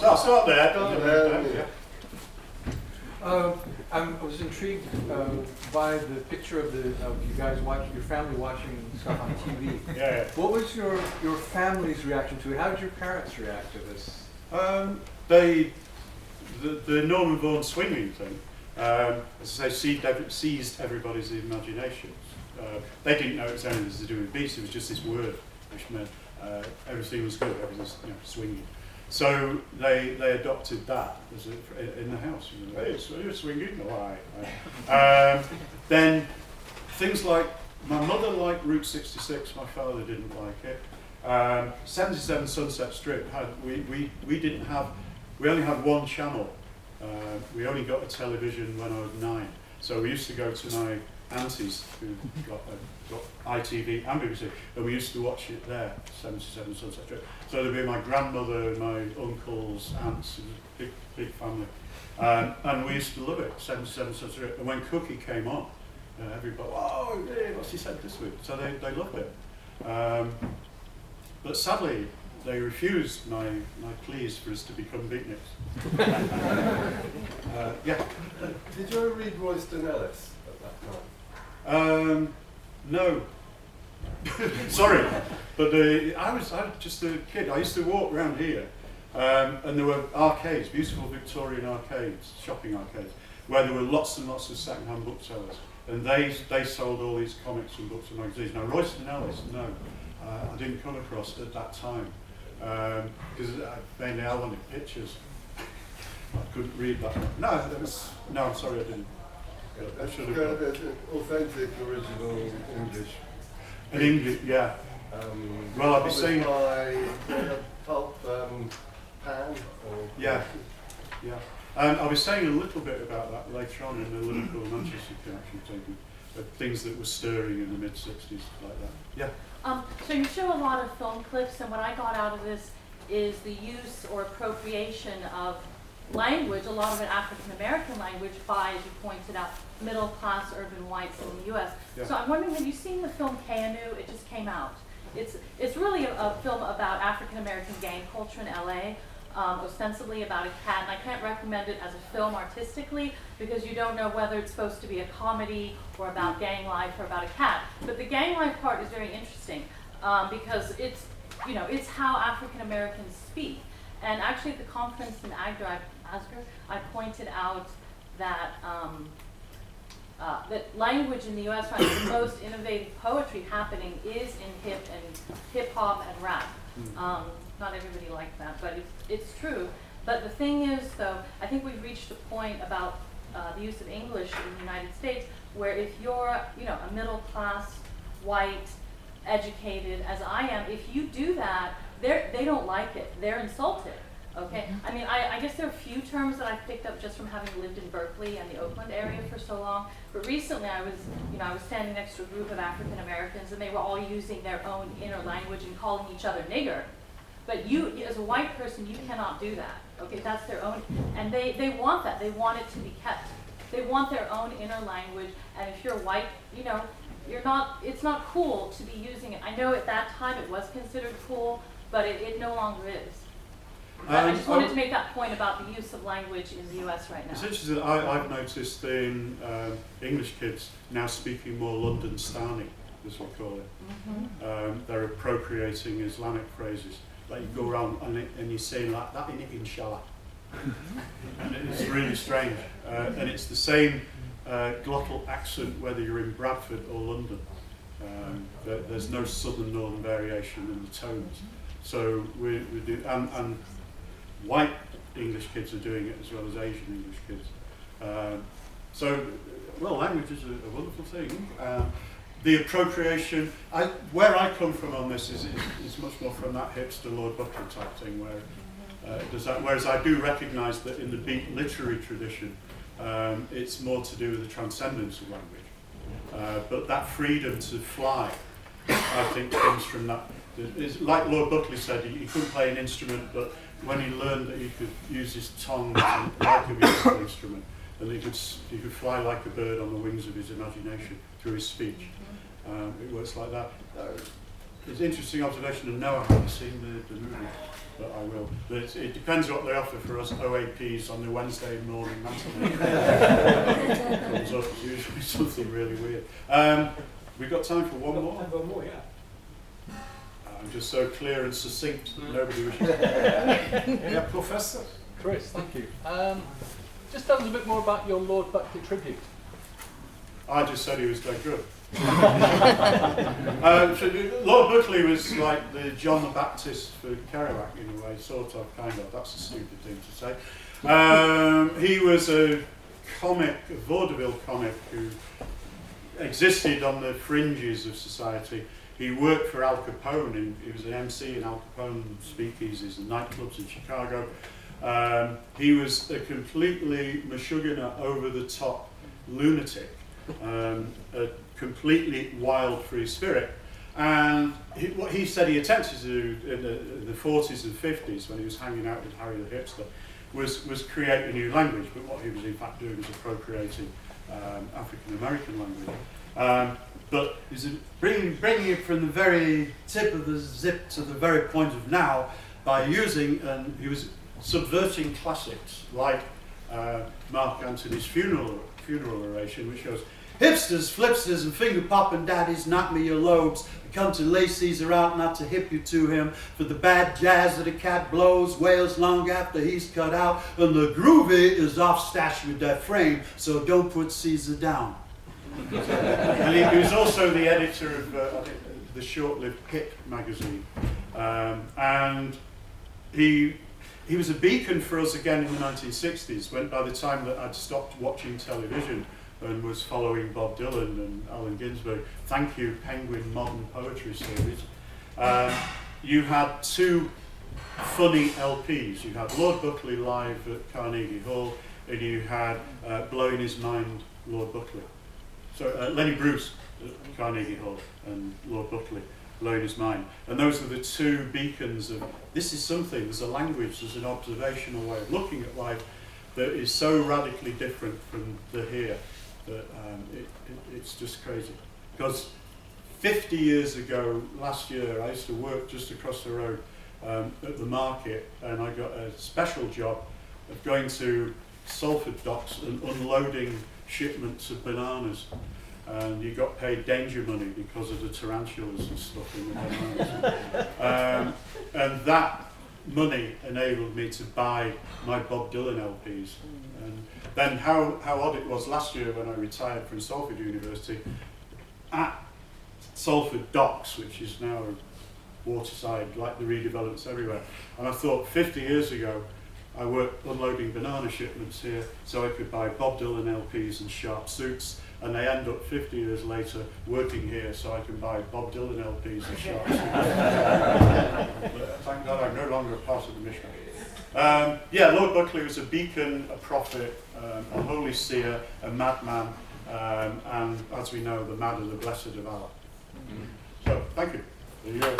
I'll start there. I was intrigued by the picture of you guys watching, your family watching stuff on TV. Yeah. What was your family's reaction to it? How did your parents react to this? The Norman Vaughan swinging thing, as I say, seized everybody's imaginations. They didn't know it was anything to do with beats. It was just this word, which meant everything was good, everything was swinging. So they adopted that as in the house. Hey, so you're swinging? No, then things like, my mother liked Route 66, my father didn't like it. 77 Sunset Strip, we only had one channel. We only got a television when I was 9. So we used to go to my aunties who got ITV and BBC, and we used to watch it there, 77 Sunset Strip. So there'd be my grandmother, my uncles, aunts, big family. And we used to love it, 77 Sunset Strip. And when Cookie came on, everybody, oh, yeah, what's he said this week? So they loved it. But sadly, they refused my pleas for us to become beatniks. Yeah. Did you ever read Royston Ellis at that time? No. Sorry, but I was just a kid. I used to walk around here, and there were arcades, beautiful Victorian arcades, shopping arcades, where there were lots and lots of second-hand booksellers, and they sold all these comics and books and magazines. Now Royston Ellis, no, I didn't come across at that time, because mainly I wanted pictures. I couldn't read that. No, I'm sorry, I didn't. I should have. Authentic, original English. In English, yeah. Well, I'll be saying. Pulp Pan. Yeah. I'll be saying a little bit about that later on in the Liverpool-Manchester connection thing, things that were stirring in the mid-60s, like that. Yeah. So you show a lot of film clips, and what I got out of this is the use or appropriation of language, a lot of it African-American language, by, as you pointed out, middle-class urban whites in the U.S. Yeah. So I'm wondering, have you seen the film Keynote? It just came out. It's really a film about African-American gang culture in L.A., ostensibly about a cat, and I can't recommend it as a film artistically because you don't know whether it's supposed to be a comedy or about gang life or about a cat. But the gang life part is very interesting because it's how African Americans speak. And actually at the conference in Asger, I pointed out that that language in the U.S. right, the most innovative poetry happening is in hip hop and rap. Not everybody likes that, but it's true. But the thing is, though, I think we've reached a point about the use of English in the United States where if you're, a middle class, white, educated, as I am, if you do that, they don't like it. They're insulted. Okay. I mean, I guess there are a few terms that I've picked up just from having lived in Berkeley and the Oakland area for so long. But recently, I was standing next to a group of African Americans, and they were all using their own inner language and calling each other nigger. But you, as a white person, you cannot do that. Okay, that's their own, and they want that. They want it to be kept. They want their own inner language. And if you're white, you're not. It's not cool to be using it. I know at that time it was considered cool, but it no longer is. I just wanted to make that point about the use of language in the U.S. right now. It's interesting that I've noticed in English kids now speaking more London Stani, as we call it. Mm-hmm. They're appropriating Islamic phrases. Like you go around and you're saying like that in it, inshallah. And it's really strange. And it's the same glottal accent whether you're in Bradford or London. There's no southern northern variation in the tones. So we do, and white English kids are doing it as well as Asian English kids. Language is a wonderful thing. The appropriation, where I come from on this is much more from that hipster Lord Buckley type thing, where it does that. Whereas I do recognise that in the beat literary tradition, it's more to do with the transcendence of language. But that freedom to fly, I think, comes from that. It's like Lord Buckley said, he couldn't play an instrument, but when he learned that he could use his tongue like a musical instrument, and he could fly like a bird on the wings of his imagination through his speech. It works like that. it's an interesting observation, and no, I haven't seen the movie, but I will. But it depends what they offer for us OAPs on the Wednesday morning matinee. Comes up, it's usually something really weird. We've got time for one more? One more, yeah. I'm just so clear and succinct that nobody wishes. Yeah, Professor. Chris, thank you. Just tell us a bit more about your Lord Buckley tribute. I just said he was dead good. So Lord Buckley was like the John the Baptist for Kerouac in a way, sort of, kind of. That's a stupid thing to say. He was a comic, a vaudeville comic who existed on the fringes of society. He worked for Al Capone. He was an MC in Al Capone speakeasies and nightclubs in Chicago. He was a completely Meshuggah, over-the-top lunatic, a completely wild free spirit. And what he said he attempted to do in the 40s and 50s when he was hanging out with Harry the Hipster was create a new language, but what he was in fact doing was appropriating African-American language. But he's bringing it from the very tip of the zip to the very point of now by using, and he was subverting classics like Mark Antony's funeral oration, which goes, hipsters, flipsters, and finger-popping daddies, knock me your lobes. I come to lay Caesar out, not to hip you to him. For the bad jazz that a cat blows, wails long after he's cut out. And the groovy is off stash with that frame, so don't put Caesar down. And he was also the editor of the short-lived Hip magazine. And he was a beacon for us again in the 1960s, when by the time that I'd stopped watching television and was following Bob Dylan and Allen Ginsberg, thank you, Penguin Modern Poetry Series, you had two funny LPs. You had Lord Buckley live at Carnegie Hall, and you had Blowing His Mind, Lord Buckley. So Lenny Bruce at Carnegie Hall and Lord Buckley, Blowing His Mind. And those are the two beacons of, this is something, there's a language, there's an observational way of looking at life that is so radically different from the here that it's just crazy. Because 50 years ago, last year, I used to work just across the road at the market, and I got a special job of going to Salford docks and unloading shipments of bananas. And you got paid danger money because of the tarantulas and stuff in the bananas. And that money enabled me to buy my Bob Dylan LPs. And then how odd it was last year when I retired from Salford University, at Salford Docks, which is now waterside, like the redevelopments everywhere. And I thought 50 years ago, I worked unloading banana shipments here so I could buy Bob Dylan LPs and sharp suits, and I end up 50 years later working here so I can buy Bob Dylan LPs and sharp suits. But thank God I'm no longer a part of the mission. Yeah, Lord Buckley was a beacon, a prophet, a holy seer, a madman, and as we know, the mad are the blessed of Allah. So, thank you. There you go.